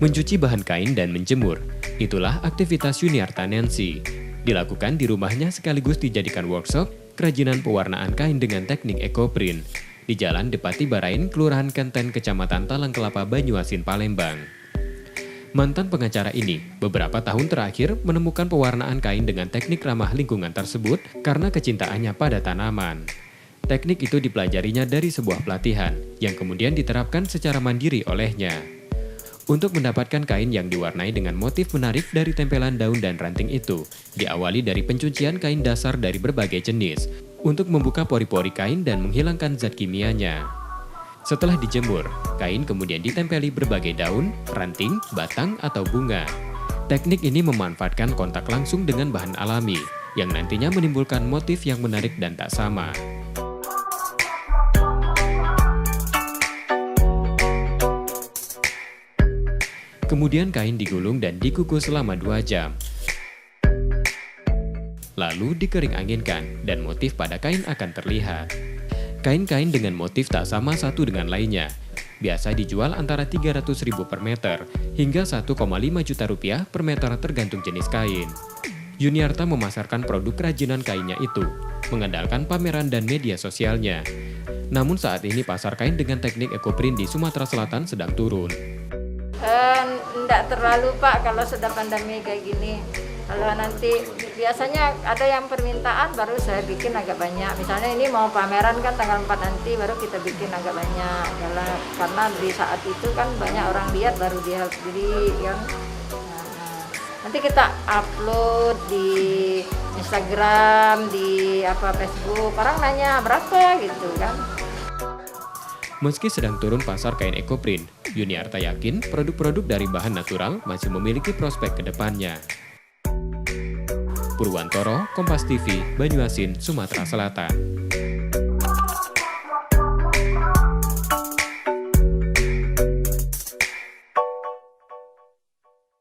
Mencuci bahan kain dan menjemur, itulah aktivitas Yuniarta Nancy. Dilakukan di rumahnya sekaligus dijadikan workshop kerajinan pewarnaan kain dengan teknik ekoprint di Jalan Depati Barain, Kelurahan Kenten, Kecamatan Talangkelapa, Banyuasin, Palembang. Mantan pengacara ini beberapa tahun terakhir menemukan pewarnaan kain dengan teknik ramah lingkungan tersebut karena kecintaannya pada tanaman. Teknik itu dipelajarinya dari sebuah pelatihan yang kemudian diterapkan secara mandiri olehnya. Untuk mendapatkan kain yang diwarnai dengan motif menarik dari tempelan daun dan ranting itu, diawali dari pencucian kain dasar dari berbagai jenis untuk membuka pori-pori kain dan menghilangkan zat kimianya. Setelah dijemur, kain kemudian ditempeli berbagai daun, ranting, batang, atau bunga. Teknik ini memanfaatkan kontak langsung dengan bahan alami, yang nantinya menimbulkan motif yang menarik dan tak sama. Kemudian kain digulung dan dikukus selama 2 jam. Lalu dikering anginkan dan motif pada kain akan terlihat. Kain-kain dengan motif tak sama satu dengan lainnya biasa dijual antara 300.000 per meter hingga 1,5 juta rupiah per meter tergantung jenis kain. Yuniarta memasarkan produk kerajinan kainnya itu mengandalkan pameran dan media sosialnya. Namun saat ini pasar kain dengan teknik ekoprint di Sumatera Selatan sedang turun. Enggak terlalu Pak kalau sudah pandemi kayak gini. Kalau nanti biasanya ada yang permintaan baru saya bikin agak banyak. Misalnya ini mau pameran kan tanggal 4 nanti baru kita bikin agak banyak. Karena di saat itu kan banyak orang lihat baru dia beli kan. Nanti kita upload di Instagram, di Facebook. Orang nanya berapa gitu kan. Meski sedang turun pasar kain ekoprint, Yuniarta yakin produk-produk dari bahan natural masih memiliki prospek ke depannya. Purwantoro, Kompas TV, Banyuasin, Sumatera Selatan.